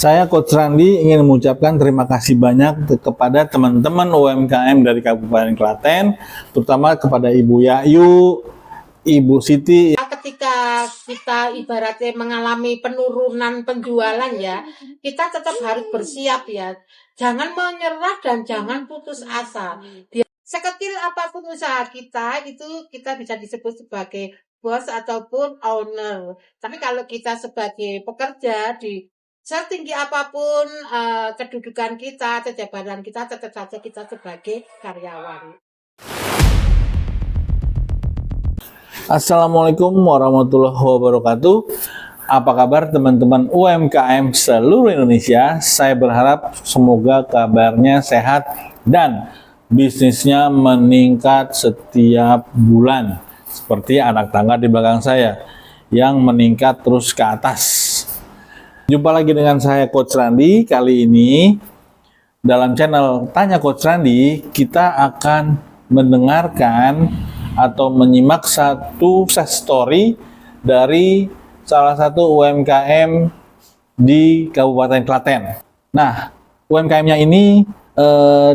Saya Coach Randi ingin mengucapkan terima kasih banyak kepada teman-teman UMKM dari Kabupaten Klaten, terutama kepada Ibu Yahyu, Ibu Siti. Ketika kita ibaratnya mengalami penurunan penjualan ya, kita tetap harus bersiap ya. Jangan menyerah dan jangan putus asa. Sekecil apapun usaha kita, itu kita bisa disebut sebagai bos ataupun owner. Tapi kalau kita sebagai pekerja di setinggi apapun kedudukan kita, jabatan kita, tetap saja kita sebagai karyawan. Assalamualaikum warahmatullahi wabarakatuh. Apa kabar teman-teman UMKM seluruh Indonesia? Saya berharap semoga kabarnya sehat dan bisnisnya meningkat setiap bulan. Seperti anak tangga di belakang saya yang meningkat terus ke atas. Jumpa lagi dengan saya Coach Randi. Kali ini dalam channel Tanya Coach Randi kita akan mendengarkan atau menyimak satu success story dari salah satu UMKM di Kabupaten Klaten. Nah, UMKM-nya ini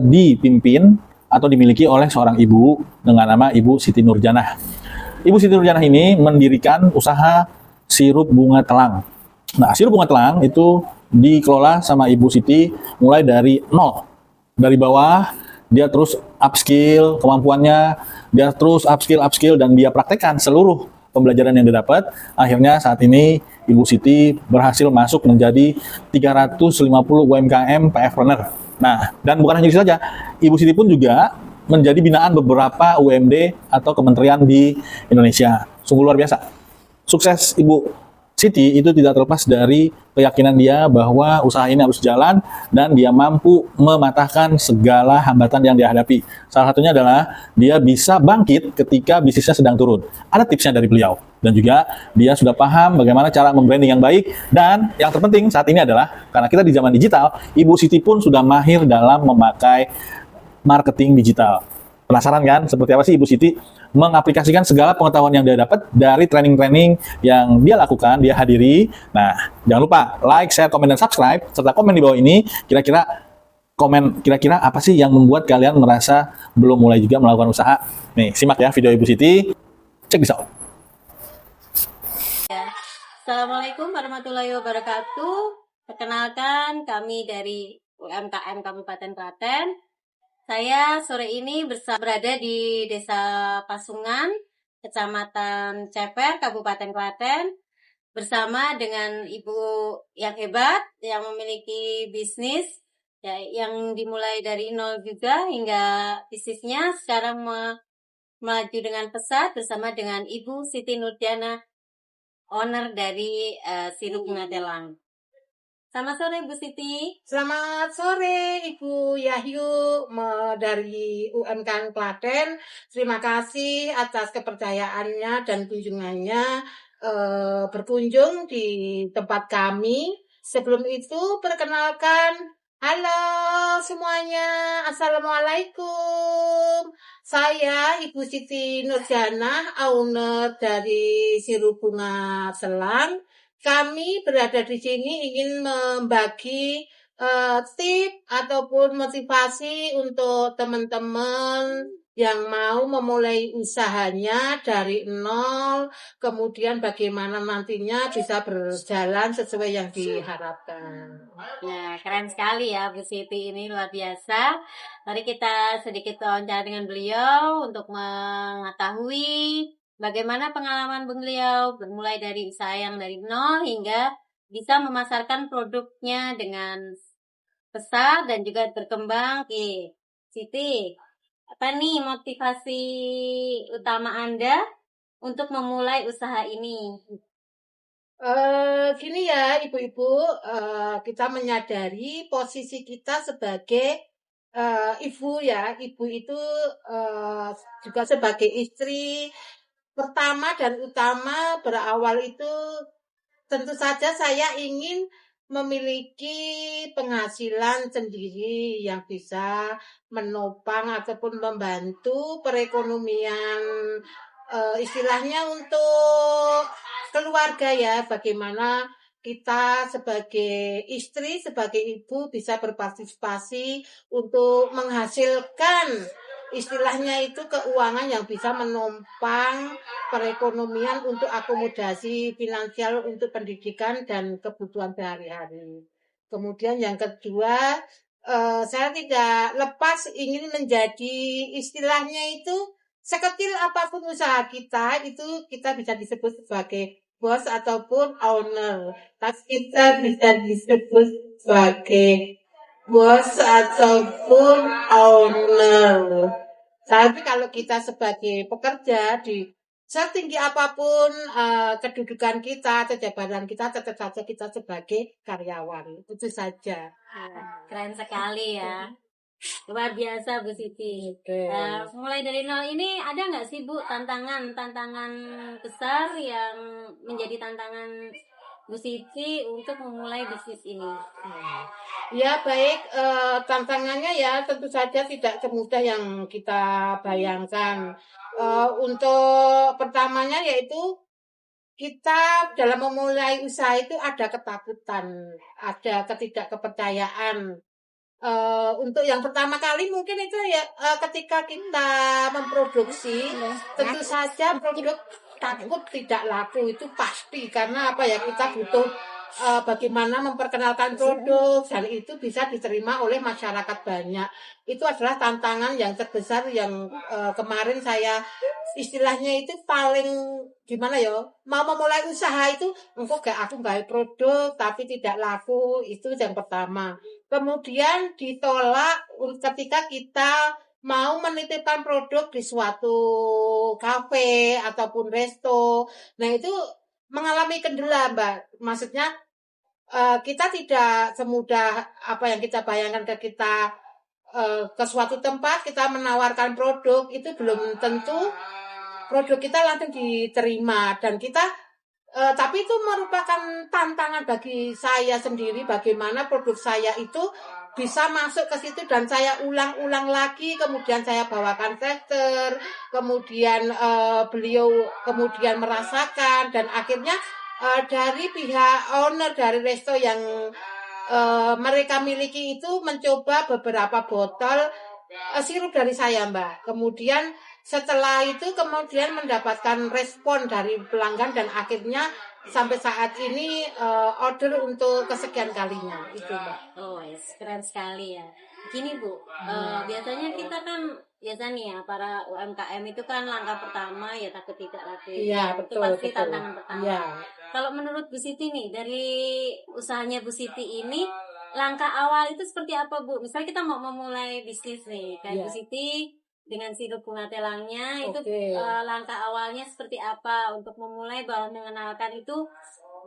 dipimpin atau dimiliki oleh seorang ibu dengan nama Ibu Siti Nurjanah. Ibu Siti Nurjanah ini mendirikan usaha sirup bunga telang. Nah, sirup bunga telang itu dikelola sama Ibu Siti mulai dari nol. Dari bawah, dia terus upskill kemampuannya, dia terus upskill dan dia praktekkan seluruh pembelajaran yang didapat. Akhirnya saat ini Ibu Siti berhasil masuk menjadi 350 UMKM PF-Runner. Nah, dan bukan hanya itu saja, Ibu Siti pun juga menjadi binaan beberapa UMD atau kementerian di Indonesia. Sungguh luar biasa. Sukses Ibu Siti itu tidak terlepas dari keyakinan dia bahwa usaha ini harus jalan dan dia mampu mematahkan segala hambatan yang dihadapi. Salah satunya adalah dia bisa bangkit ketika bisnisnya sedang turun. Ada tipsnya dari beliau. Dan juga dia sudah paham bagaimana cara membranding yang baik. Dan yang terpenting saat ini adalah, karena kita di zaman digital, Ibu Siti pun sudah mahir dalam memakai marketing digital. Penasaran kan seperti apa sih Ibu Siti mengaplikasikan segala pengetahuan yang dia dapat dari training-training yang dia lakukan, dia hadiri. Nah, jangan lupa like, share, komen, dan subscribe, serta komen di bawah ini kira-kira apa sih yang membuat kalian merasa belum mulai juga melakukan usaha. Nih, simak ya video Ibu Siti. Cek this out. Assalamualaikum warahmatullahi wabarakatuh. Perkenalkan, kami dari UMKM Kabupaten Klaten. Saya sore ini berada di Desa Pasungan, Kecamatan Ceper, Kabupaten Klaten, bersama dengan ibu yang hebat, yang memiliki bisnis, ya, yang dimulai dari nol juga hingga bisnisnya sekarang melaju dengan pesat bersama dengan Ibu Siti Nurjanah, owner dari sirup bunga telang. Selamat sore Bu Siti. Selamat sore Ibu Yahyu dari UMKM Klaten. Terima kasih atas kepercayaannya dan kunjungannya berkunjung di tempat kami. Sebelum itu perkenalkan, halo semuanya, Assalamualaikum. Saya Ibu Siti Nurjanah, owner dari sirup bunga telang. Kami berada di sini ingin membagi tip ataupun motivasi untuk teman-teman yang mau memulai usahanya dari nol, kemudian bagaimana nantinya bisa berjalan sesuai yang diharapkan. Nah, keren sekali ya Bu Siti, ini luar biasa. Mari kita sedikit wawancara dengan beliau untuk mengetahui bagaimana pengalaman beliau bermulai dari usaha yang dari nol hingga bisa memasarkan produknya dengan besar dan juga berkembang. Oke, Siti, apa nih motivasi utama Anda untuk memulai usaha ini? Gini ya ibu-ibu, kita menyadari posisi kita sebagai ibu ya. Ibu itu juga sebagai istri. Pertama dan utama berawal itu tentu saja saya ingin memiliki penghasilan sendiri yang bisa menopang ataupun membantu perekonomian, istilahnya untuk keluarga ya. Bagaimana kita sebagai istri, sebagai ibu bisa berpartisipasi untuk menghasilkan istilahnya itu keuangan yang bisa menopang perekonomian untuk akomodasi finansial untuk pendidikan dan kebutuhan sehari-hari. Kemudian yang kedua, saya tidak lepas ingin menjadi istilahnya itu sekecil apapun usaha kita, itu kita bisa disebut sebagai bos ataupun owner. Tapi kita bisa disebut sebagai bos ataupun owner. Tapi kalau kita sebagai pekerja di setinggi apapun kedudukan kita atau jabatan kita, tetap saja kita sebagai karyawan. Itu saja. Keren sekali ya. Luar biasa Bu Siti. Oke. Mulai dari nol ini ada nggak sih Bu tantangan besar yang menjadi tantangan Bu Siti untuk memulai bisnis ini? Ya baik, tantangannya ya tentu saja tidak semudah yang kita bayangkan. Untuk pertamanya yaitu kita dalam memulai usaha itu ada ketakutan, ada ketidakkepercayaan. Untuk yang pertama kali mungkin itu ya ketika kita memproduksi, tentu saja produk takut tidak laku itu pasti, karena apa ya, kita butuh bagaimana memperkenalkan produk dan itu bisa diterima oleh masyarakat banyak. Itu adalah tantangan yang terbesar yang kemarin saya istilahnya itu paling gimana ya, mau memulai usaha itu engkau aku gawe produk tapi tidak laku, itu yang pertama. Kemudian ditolak ketika kita mau menitipkan produk di suatu kafe ataupun resto. Nah itu mengalami kendala Mbak, maksudnya kita tidak semudah apa yang kita bayangkan. Kita ke suatu tempat kita menawarkan produk, itu belum tentu produk kita langsung diterima, dan kita tapi itu merupakan tantangan bagi saya sendiri, bagaimana produk saya itu bisa masuk ke situ dan saya ulang-ulang lagi, kemudian saya bawakan tester, kemudian beliau kemudian merasakan, dan akhirnya dari pihak owner dari resto yang mereka miliki itu mencoba beberapa botol sirup dari saya Mbak. Kemudian setelah itu kemudian mendapatkan respon dari pelanggan dan akhirnya sampai saat ini order untuk kesekian kalinya itu Mbak. Oh yes, keren sekali ya. Gini Bu, biasanya kita kan nih ya, para UMKM itu kan langkah pertama ya takut tidak laku. Iya betul. Itu pasti betul. tantangan pertama. Iya. Kalau menurut Bu Siti nih, dari usahanya Bu Siti ini, langkah awal itu seperti apa Bu? Misalnya kita mau memulai bisnis nih, kayak Iya. Bu Siti dengan sirup bunga telangnya, itu Oke. langkah awalnya seperti apa untuk memulai bahwa mengenalkan itu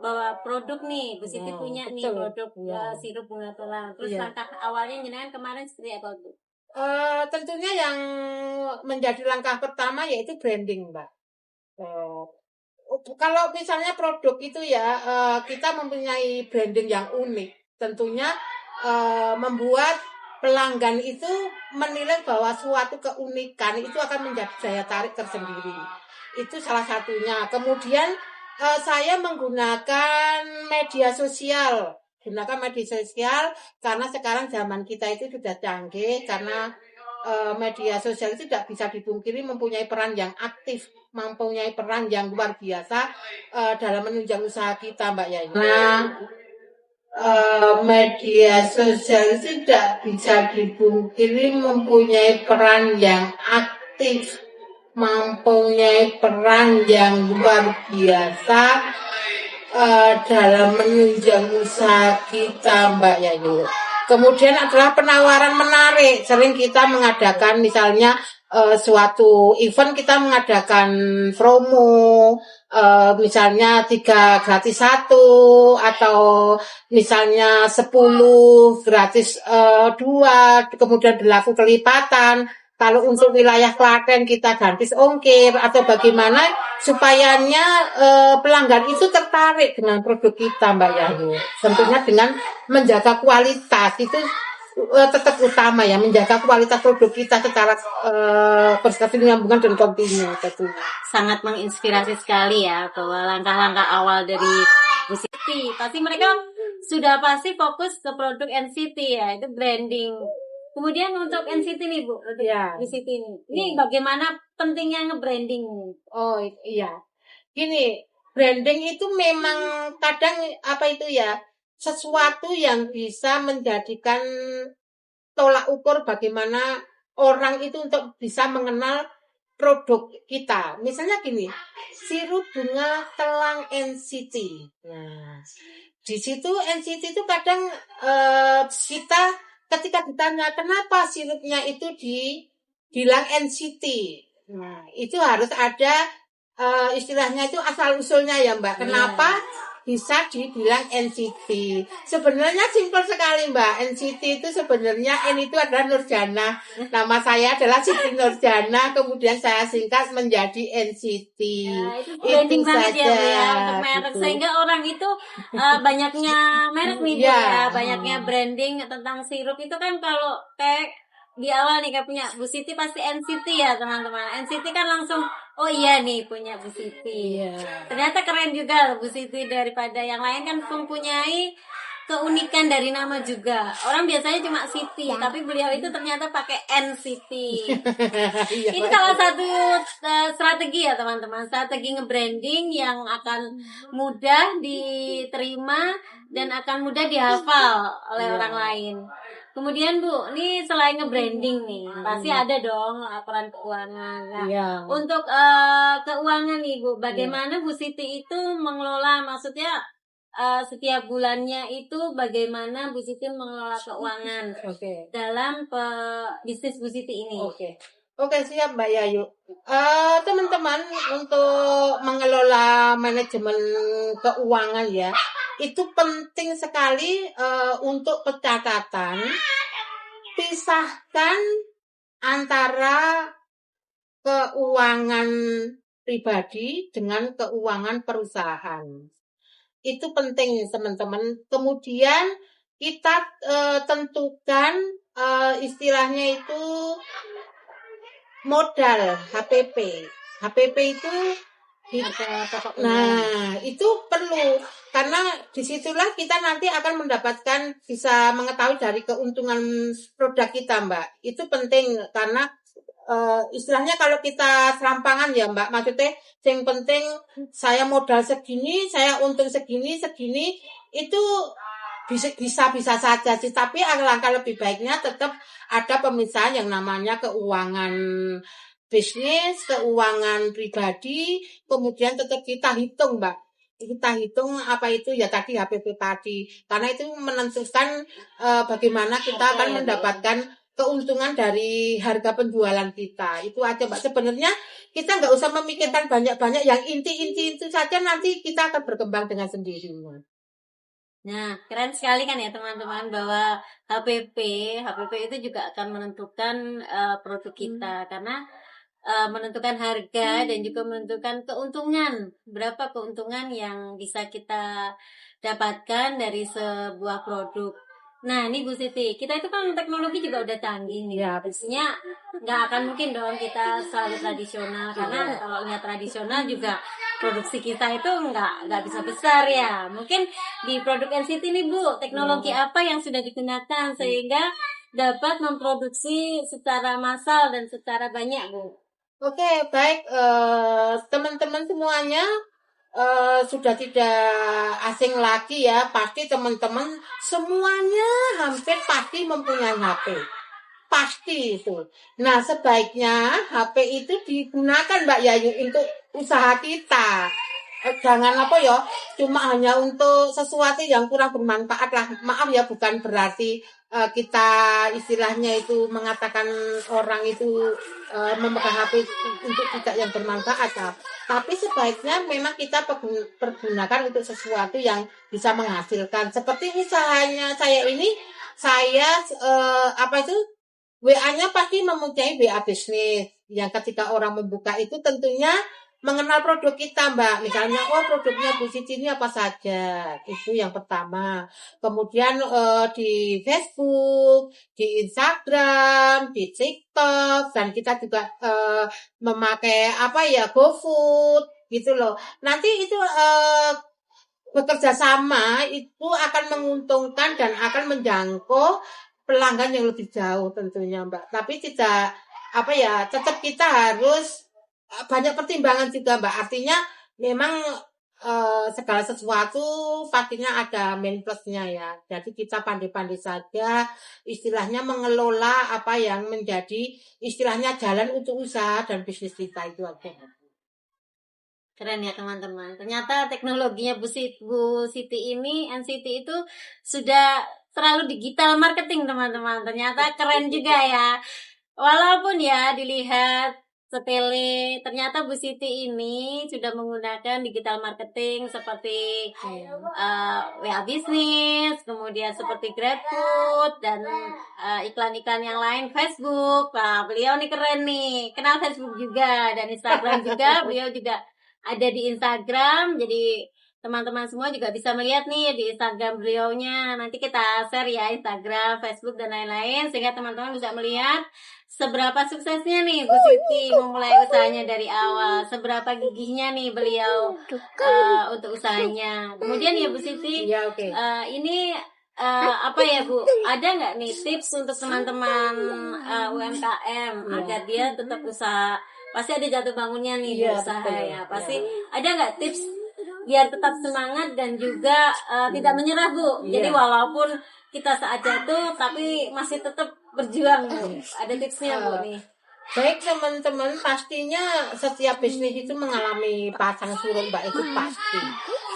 bahwa produk nih Bu Siti Ya, punya nih betul. produk Ya. sirup bunga telang. Terus Iya. langkah awalnya jenengan kemarin seperti apa Bu? Tentunya yang menjadi langkah pertama yaitu branding Mbak. Kalau misalnya produk itu ya kita mempunyai branding yang unik, tentunya membuat pelanggan itu menilai bahwa suatu keunikan itu akan menjadi daya tarik tersendiri. Itu salah satunya. Kemudian saya menggunakan media sosial. Gunakan media sosial karena sekarang zaman kita itu sudah canggih, karena media sosial itu tidak bisa dipungkiri mempunyai peran yang aktif, mempunyai peran yang luar biasa dalam menunjang usaha kita Mbak Yayu. Nah, media sosial itu tidak bisa dipungkiri mempunyai peran yang aktif, mempunyai peran yang luar biasa dalam menunjang usaha kita Mbak Yayu. Kemudian adalah penawaran menarik. Sering kita mengadakan misalnya suatu event, kita mengadakan promo, misalnya 3 gratis 1, atau misalnya 10 gratis 2, kemudian berlaku kelipatan. Kalau untuk wilayah Klaten kita gratis ongkir, atau bagaimana supayanya pelanggan itu tertarik dengan produk kita Mbak Yayu. Tentunya dengan menjaga kualitas, itu tetap utama ya, menjaga kualitas produk kita secara berkesinambungan dan kontinu tentunya. Sangat menginspirasi sekali ya bahwa langkah-langkah awal dari Bu Siti pasti mereka sudah pasti fokus ke produk NCT ya, itu branding. Kemudian untuk NCT nih Bu, Ya. Bu Siti ini bagaimana pentingnya nge-branding? Oh iya, gini, branding itu memang kadang apa itu ya, sesuatu yang bisa menjadikan tolak ukur bagaimana orang itu untuk bisa mengenal produk kita. Misalnya gini, sirup bunga telang NCT. Nah, di situ NCT itu kadang kita ketika ditanya kenapa sirupnya itu dibilang NCT. Nah, itu harus ada istilahnya itu asal usulnya ya Mbak. Kenapa bisa dibilang NCT? Sebenarnya simpel sekali Mbak. NCT itu sebenarnya N itu adalah Nurjana. Nama saya adalah Siti Nurjana. Kemudian saya singkat menjadi NCT. Nah, itu branding banget ya, Bu, ya untuk merek gitu. sehingga orang itu banyaknya merek nih Bu, Ya. ya banyaknya branding tentang sirup itu kan kalau kayak di awal nih kayak punya Bu Siti pasti NCT ya teman-teman. NCT kan langsung oh iya nih punya Bu Siti. Iya. Ternyata keren juga loh Bu Siti daripada yang lain kan mempunyai keunikan dari nama juga. Orang biasanya cuma Siti, tapi beliau itu ternyata pakai NCT. Iya, Ini salah satu strategi ya teman-teman, strategi nge-branding yang akan mudah diterima dan akan mudah dihafal oleh orang lain. Kemudian Bu, ini selain nge-branding nih, pasti ada dong laporan keuangan. Nah, Iya. untuk keuangan nih Bu, bagaimana Bu Siti itu mengelola, maksudnya setiap bulannya itu bagaimana Bu Siti mengelola keuangan Oke. dalam bisnis Bu Siti ini? Oke, siap Mbak Yayu. Teman-teman, untuk mengelola manajemen keuangan ya, itu penting sekali untuk pencatatan. Pisahkan antara keuangan pribadi dengan keuangan perusahaan. Itu penting teman-teman. Kemudian kita tentukan istilahnya itu modal HPP. HPP itu nah, itu perlu karena disitulah kita nanti akan mendapatkan bisa mengetahui dari keuntungan produk kita, Mbak. Itu penting karena istilahnya kalau kita serampangan ya Mbak, maksudnya yang penting saya modal segini, saya untung segini, itu bisa saja sih, tapi alangkah lebih baiknya tetap ada pemisahan yang namanya keuangan bisnis, keuangan pribadi, kemudian tetap kita hitung Mbak. Kita hitung apa itu ya tadi HPP tadi, karena itu menentukan bagaimana kita akan mendapatkan keuntungan dari harga penjualan kita. Itu aja Mbak. Sebenarnya kita nggak usah memikirkan banyak-banyak, yang inti-inti itu saja nanti kita akan berkembang dengan sendirinya. Nah, keren sekali kan ya teman-teman bahwa HPP itu juga akan menentukan produk kita karena menentukan harga dan juga menentukan keuntungan, berapa keuntungan yang bisa kita dapatkan dari sebuah produk. Nah, ini Bu Siti, kita itu kan teknologi juga udah canggih nih. Ya, Pastinya nggak akan mungkin dong kita selalu tradisional karena kalau lihat tradisional juga produksi kita itu nggak bisa besar ya. Mungkin di produk NCT ini Bu, teknologi apa yang sudah digunakan sehingga dapat memproduksi secara massal dan secara banyak Bu? Oke, baik teman-teman semuanya sudah tidak asing lagi ya, pasti teman-teman semuanya hampir pasti mempunyai HP. Pasti itu. Nah, sebaiknya HP itu digunakan Mbak Yayu untuk usaha kita. Jangan apa ya, cuma hanya untuk sesuatu yang kurang bermanfaat lah. Maaf ya, bukan berarti kita istilahnya itu mengatakan orang itu memegang HP untuk tidak yang bermanfaat. Tapi sebaiknya memang kita pergunakan untuk sesuatu yang bisa menghasilkan. Seperti misalnya saya ini, WA-nya pasti mempunyai WA bisnis. Yang ketika orang membuka itu tentunya mengenal produk kita, Mbak. Misalnya, oh produknya Bu Siti ini apa saja. Itu yang pertama. Kemudian di Facebook, di Instagram, di TikTok, dan kita juga memakai GoFood gitu loh. Nanti itu bekerja sama itu akan menguntungkan dan akan menjangkau pelanggan yang lebih jauh tentunya, Mbak. Tapi tidak tetap kita harus banyak pertimbangan juga, Mbak. Artinya memang segala sesuatu pastinya ada min plusnya ya. Jadi kita pandai-pandai saja istilahnya mengelola apa yang menjadi istilahnya jalan untuk usaha dan bisnis kita itu aja. Keren ya teman-teman. Ternyata teknologinya Bu Siti ini, NCT itu sudah terlalu digital marketing teman-teman. Ternyata keren juga ya. Walaupun ya dilihat sepele, ternyata Bu Siti ini sudah menggunakan digital marketing seperti WA Bisnis, kemudian seperti GrabFood dan iklan-iklan yang lain, Facebook. Nah, beliau nih keren nih. Kenal Facebook juga dan Instagram juga. Beliau juga ada di Instagram, jadi teman-teman semua juga bisa melihat nih di Instagram beliaunya. Nanti kita share ya Instagram, Facebook dan lain-lain sehingga teman-teman bisa melihat seberapa suksesnya nih Bu Siti memulai usahanya dari awal, seberapa gigihnya nih beliau untuk usahanya. Kemudian ya Bu Siti, ini apa ya Bu, ada nggak nih tips untuk teman-teman UMKM agar dia tetap usaha? Pasti ada jatuh bangunnya nih di usaha ya. Pasti ada nggak tips biar tetap semangat dan juga tidak menyerah Bu? Jadi walaupun kita saat jatuh tapi masih tetap berjuang Bu. Ada tipsnya Bu nih? Baik teman-teman, pastinya setiap bisnis itu mengalami pasang surut, Mbak, itu pasti.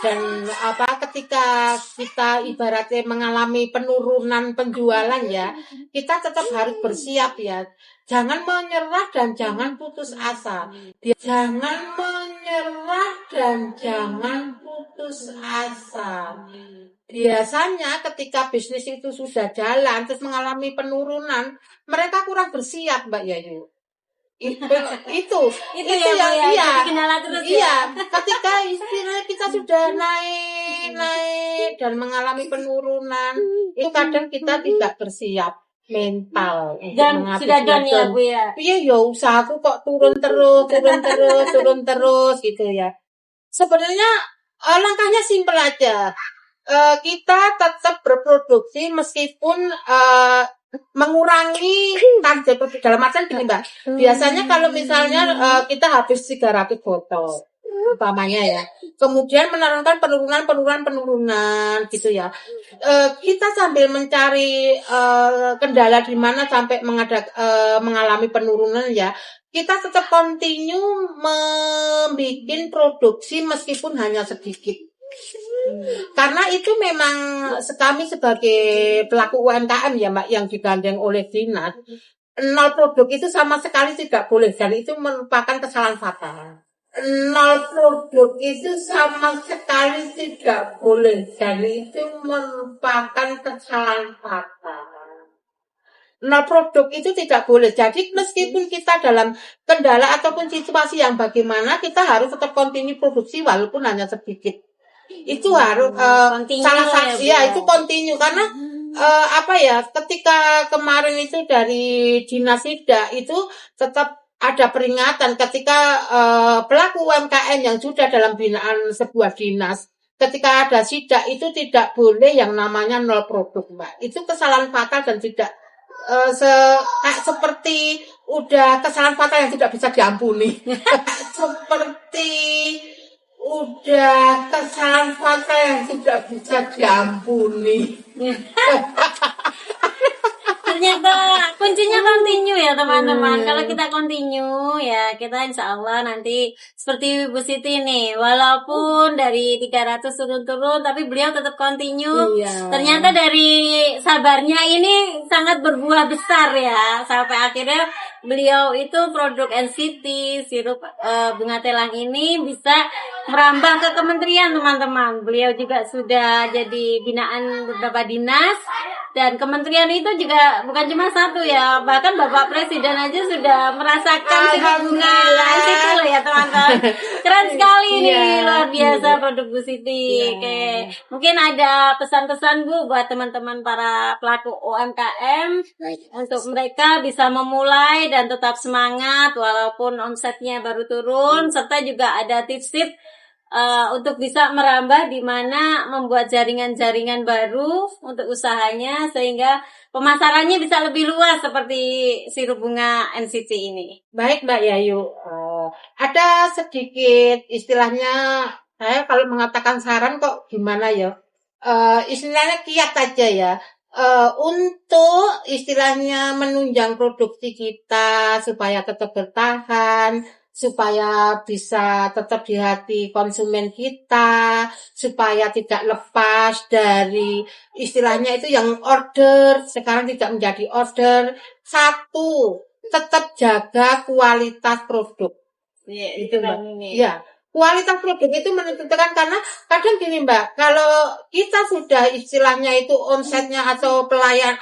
Dan ketika kita ibaratnya mengalami penurunan penjualan ya, kita tetap harus bersiap ya. Jangan menyerah dan jangan putus asa. Jangan menyerah dan jangan putus asa. Biasanya ketika bisnis itu sudah jalan terus mengalami penurunan, mereka kurang bersiap, Mbak Yayu. Itu yang ketika istilahnya kita sudah naik dan mengalami penurunan, itu kadang kita tidak bersiap mental dan sudah down ya Bu ya. Iya ya, usahaku kok turun terus gitu ya. Sebenarnya langkahnya simpel aja. Kita tetap berproduksi meskipun mengurangi target dalam artian gini, Mbak. Biasanya kalau misalnya kita habis 300 botol umpamanya ya, kemudian menurunkan penurunan gitu ya, kita sambil mencari kendala di mana sampai mengalami penurunan ya, kita tetap continue membuat produksi meskipun hanya sedikit. Karena itu memang kami sebagai pelaku UMKM ya Mbak, yang digandeng oleh dinas, 0 produk itu sama sekali tidak boleh, dan itu merupakan kesalahan fatal. 0 produk itu sama sekali tidak boleh, dan itu merupakan kesalahan fatal. 0 produk itu tidak boleh. Jadi meskipun kita dalam kendala ataupun situasi yang bagaimana, kita harus tetap continue produksi walaupun hanya sedikit. Itu harus salah satu ya, itu continue karena ketika kemarin itu dari dinas SIDA itu tetap ada peringatan ketika pelaku UMKM yang sudah dalam binaan sebuah dinas, ketika ada SIDA itu tidak boleh yang namanya 0 produk, Mbak. Itu kesalahan fatal dan tidak seperti udah kesalahan fatal yang tidak bisa diampuni. Seperti udah kesalahan fatal yang tidak bisa diampuni. Ternyata kuncinya continue ya teman-teman. Kalau kita continue ya, kita insya Allah nanti seperti Bu Siti nih, walaupun dari 300 turun-turun tapi beliau tetap continue. Ternyata dari sabarnya ini sangat berbuah besar ya, sampai akhirnya beliau itu produk NCT sirup bunga telang ini bisa merambah ke kementerian, teman-teman. Beliau juga sudah jadi binaan beberapa dinas, dan kementerian itu juga bukan cuma satu ya, bahkan Bapak Presiden aja sudah merasakan sirop bunga NCT loh ya teman-teman. Keren sekali nih, luar biasa produk Bu Siti. Oke, mungkin ada pesan-pesan Bu buat teman-teman para pelaku UMKM untuk mereka bisa memulai dan tetap semangat walaupun omsetnya baru turun, serta juga ada tips-tips untuk bisa merambah di mana membuat jaringan-jaringan baru untuk usahanya sehingga pemasarannya bisa lebih luas seperti sirup bunga NCT ini. Baik Mbak Yayu, ada sedikit istilahnya, saya kalau mengatakan saran kok gimana ya, istilahnya kiat aja ya, untuk istilahnya menunjang produksi kita supaya tetap bertahan, supaya bisa tetap di hati konsumen kita, supaya tidak lepas dari istilahnya itu yang order, sekarang tidak menjadi order. Satu, tetap jaga kualitas produk. Ya, Itu Mbak. ini. Ya, kualitas produk itu menentukan, karena kadang gini Mbak, kalau kita sudah istilahnya itu omsetnya atau pelayan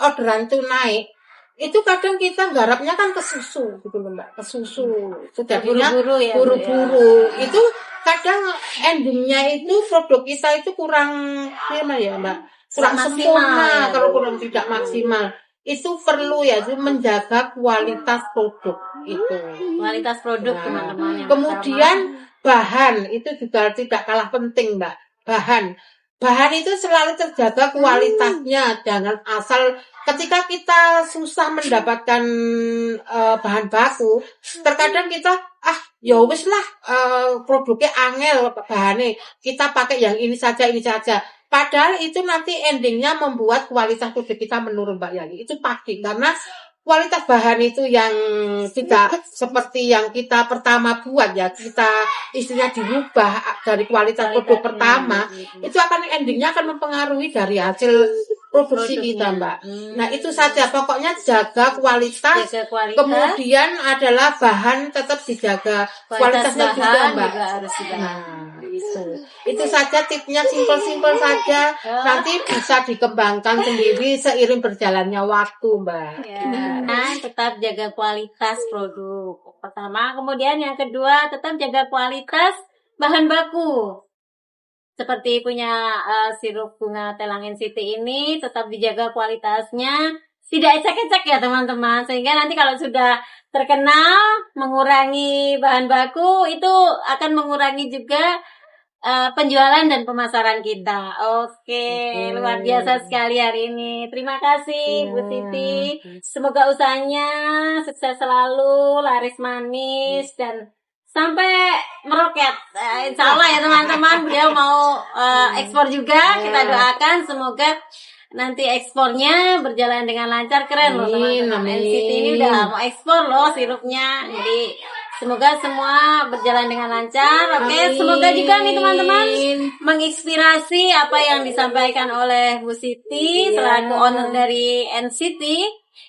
orderan itu naik, itu kadang kita garapnya kan ke susu gitu loh Mbak, ke susu. Itu jadinya Buru-buru ya, Bu, buru-buru. Itu kadang endingnya itu produk kita itu kurang gimana ya Mbak? Kurang Maksimal, sempurna ya. kalau kurang tidak maksimal. Itu perlu ya, itu menjaga kualitas produk itu. Kualitas produk Nah, teman-teman yang kemudian bahan itu juga tidak kalah penting Mbak. Bahan itu selalu terjaga kualitasnya, jangan asal ketika kita susah mendapatkan bahan baku, terkadang kita ya wis lah, produknya angel bahannya, kita pakai yang ini saja. Padahal itu nanti endingnya membuat kualitas produk kita menurun Mbak Yani. Itu pasti, karena kualitas bahan itu yang tidak seperti yang kita pertama buat ya, kita istilahnya dirubah dari kualitas produk pertama, itu akan endingnya akan mempengaruhi dari hasil produksi kita Mbak. Nah itu saja, pokoknya jaga kualitas, jaga kualitas, kemudian adalah bahan tetap dijaga, kualitasnya juga bahan Mbak. juga harus dijaga. Nah, itu saja tipsnya, simpel-simpel saja. Nanti bisa dikembangkan sendiri seiring berjalannya waktu, Mbak. Ya, nah, tetap jaga kualitas produk. Pertama, kemudian yang kedua tetap jaga kualitas bahan baku. Seperti punya sirup bunga telang NCT ini tetap dijaga kualitasnya, tidak ecek-ecek ya teman-teman, sehingga nanti kalau sudah terkenal mengurangi bahan baku itu akan mengurangi juga penjualan dan pemasaran kita. Oke, luar biasa sekali hari ini. Terima kasih Bu Siti. Semoga usahanya sukses selalu, laris manis dan sampai meroket. Insya Allah ya teman-teman, beliau mau ekspor juga. Kita doakan semoga nanti ekspornya berjalan dengan lancar. Keren loh teman-teman. NCT ini udah mau ekspor loh sirupnya. Jadi semoga semua berjalan dengan lancar. Oke, semoga juga nih teman-teman menginspirasi apa yang disampaikan oleh Bu Siti selaku owner dari NCT.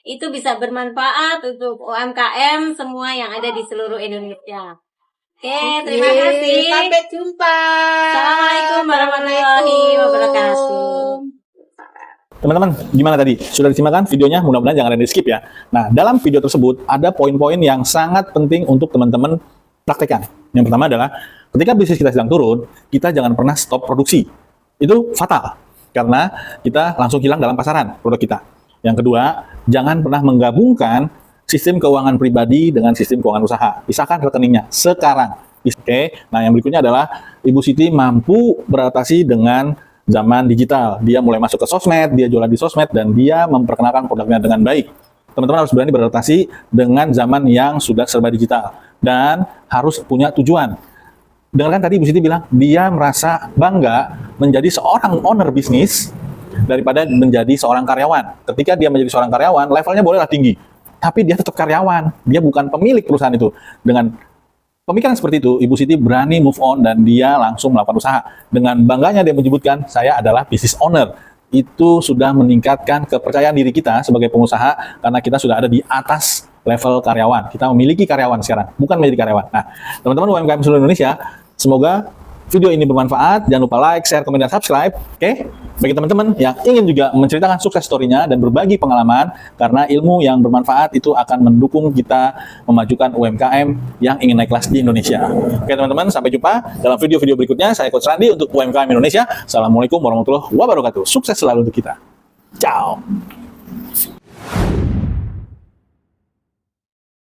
Itu bisa bermanfaat untuk UMKM semua yang ada di seluruh Indonesia. Oke, terima kasih. Sampai jumpa. Assalamualaikum warahmatullahi wabarakatuh. Teman-teman, gimana tadi? Sudah disimak kan videonya? Mudah-mudahan jangan ada di skip ya. Nah, dalam video tersebut ada poin-poin yang sangat penting untuk teman-teman praktekkan. Yang pertama adalah ketika bisnis kita sedang turun, kita jangan pernah stop produksi. Itu fatal, karena kita langsung hilang dalam pasaran produk kita. Yang kedua, jangan pernah menggabungkan sistem keuangan pribadi dengan sistem keuangan usaha. Pisahkan rekeningnya sekarang. Oke. Nah, yang berikutnya adalah Ibu Siti mampu beradaptasi dengan zaman digital. Dia mulai masuk ke sosmed, dia jualan di sosmed, dan dia memperkenalkan produknya dengan baik. Teman-teman harus berani beradaptasi dengan zaman yang sudah serba digital. Dan harus punya tujuan. Dengarkan tadi Bu Siti bilang, dia merasa bangga menjadi seorang owner bisnis daripada menjadi seorang karyawan. Ketika dia menjadi seorang karyawan, levelnya bolehlah tinggi. Tapi dia tetap karyawan. Dia bukan pemilik perusahaan itu. Dengan pemikiran seperti itu, Ibu Siti berani move on dan dia langsung melakukan usaha. Dengan bangganya dia menyebutkan, saya adalah business owner. Itu sudah meningkatkan kepercayaan diri kita sebagai pengusaha karena kita sudah ada di atas level karyawan. Kita memiliki karyawan sekarang, bukan menjadi karyawan. Nah, teman-teman UMKM seluruh Indonesia, Semoga video ini bermanfaat. Jangan lupa like, share, komen, dan subscribe. Oke? Bagi teman-teman yang ingin juga menceritakan sukses story-nya dan berbagi pengalaman, karena ilmu yang bermanfaat itu akan mendukung kita memajukan UMKM yang ingin naik kelas di Indonesia. Oke teman-teman, sampai jumpa dalam video-video berikutnya. Saya Coach Randi untuk UMKM Indonesia. Assalamualaikum warahmatullahi wabarakatuh. Sukses selalu untuk kita. Ciao.